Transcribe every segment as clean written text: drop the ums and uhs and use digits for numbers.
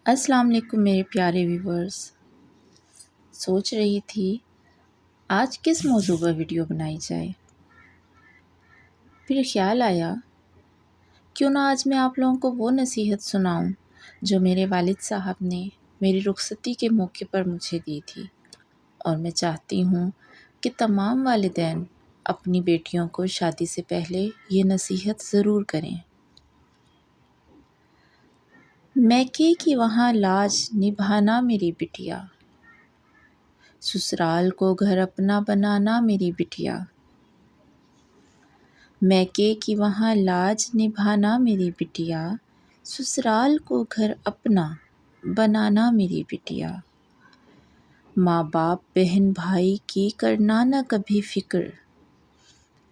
السلام علیکم میرے پیارے ویورز۔ سوچ رہی تھی آج کس موضوع پر ویڈیو بنائی جائے، پھر خیال آیا کیوں نہ آج میں آپ لوگوں کو وہ نصیحت سناؤں جو میرے والد صاحب نے میری رخصتی کے موقع پر مجھے دی تھی، اور میں چاہتی ہوں کہ تمام والدین اپنی بیٹیوں کو شادی سے پہلے یہ نصیحت ضرور کریں۔ میکے کی وہاں لاج نبھانا میری بٹیا، سسرال کو گھر اپنا بنانا میری بٹیا۔ میکے کی وہاں لاج نبھانا میری بٹیا، سسرال کو گھر اپنا بنانا میری بٹیا۔ ماں باپ بہن بھائی کی کرنا نہ کبھی فکر،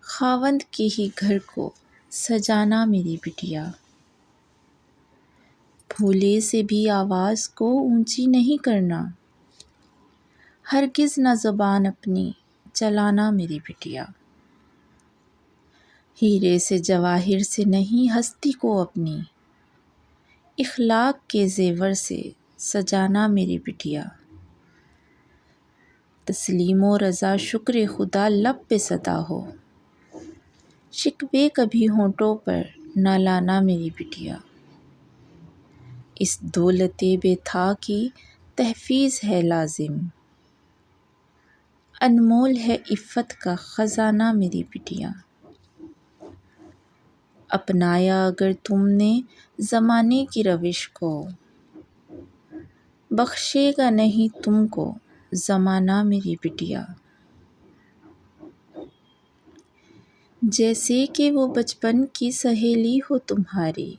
خاوند کے ہی گھر کو سجانا میری بٹیا۔ بھولے سے بھی آواز کو اونچی نہیں کرنا، ہرگز نہ زبان اپنی چلانا میری بٹیا۔ ہیرے سے جواہر سے نہیں ہستی کو اپنی، اخلاق کے زیور سے سجانا میری بٹیا۔ تسلیم و رضا شکر خدا لب پہ سدا ہو، شکوے کبھی ہونٹوں پر نہ لانا میری بٹیا۔ اس دولت بے تھا کی تحفیظ ہے لازم، انمول ہے عفت کا خزانہ میری بٹیا۔ اپنایا اگر تم نے زمانے کی روش کو، بخشے گا نہیں تم کو زمانہ میری بٹیا۔ جیسے کہ وہ بچپن کی سہیلی ہو تمہاری،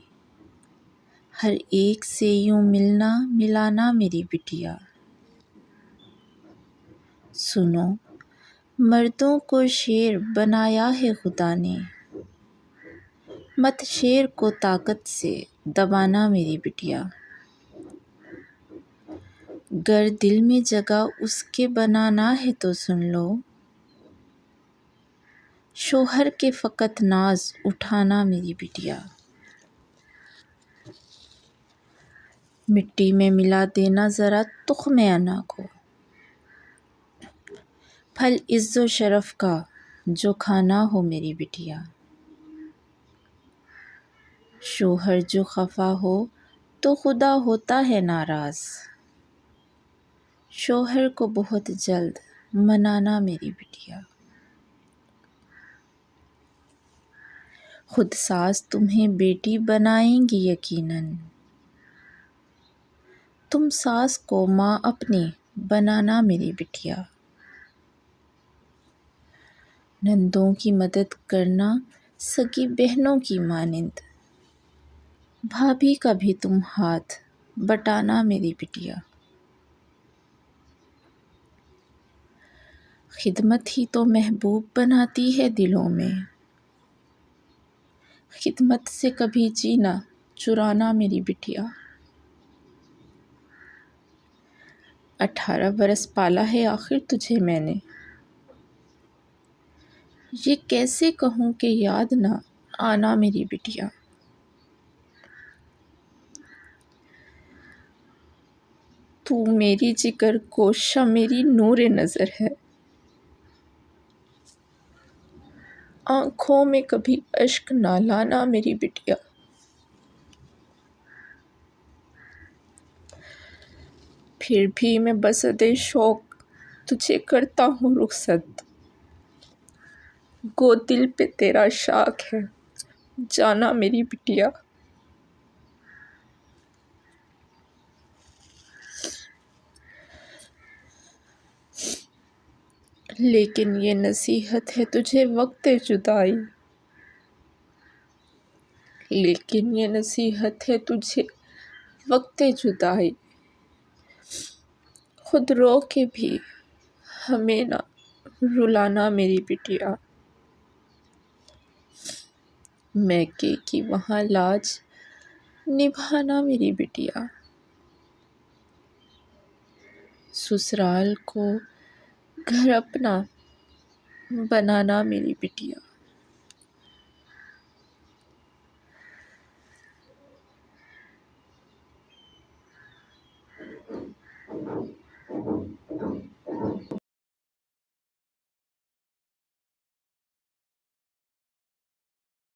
ہر ایک سے یوں ملنا ملانا میری بٹیا۔ سنو مردوں کو شیر بنایا ہے خدا نے، مت شیر کو طاقت سے دبانا میری بٹیا۔ گر دل میں جگہ اس کے بنانا ہے تو سن لو، شوہر کے فقط ناز اٹھانا میری بٹیا۔ مٹی میں ملا دینا ذرا تخم انا کو، پھل عز و شرف کا جو کھانا ہو میری بٹیا۔ شوہر جو خفا ہو تو خدا ہوتا ہے ناراض، شوہر کو بہت جلد منانا میری بٹیا۔ خود ساس تمہیں بیٹی بنائیں گی یقیناً، تم ساس کو ماں اپنی بنانا میری بٹیا۔ نندوں کی مدد کرنا سگی بہنوں کی مانند، بھابھی کا بھی تم ہاتھ بٹانا میری بٹیا۔ خدمت ہی تو محبوب بناتی ہے دلوں میں، خدمت سے کبھی جینا چرانا میری بٹیا۔ 18 برس پالا ہے آخر تجھے میں نے، یہ کیسے کہوں کہ یاد نہ آنا میری بٹیا۔ تو میری جگر گوشہ میری نور نظر ہے، آنکھوں میں کبھی اشک نہ لانا میری بٹیا۔ پھر بھی میں بسدِ شوق تجھے کرتا ہوں رخصت، گو دل پہ تیرا شاک ہے جانا میری بٹیا۔ لیکن یہ نصیحت ہے تجھے وقت جدائی، لیکن یہ نصیحت ہے تجھے وقت جدائی، خود رو کے بھی ہمیں نہ رلانا میری بٹیا۔ میکے کی وہاں لاج نبھانا میری بٹیا، سسرال کو گھر اپنا بنانا میری بٹیا۔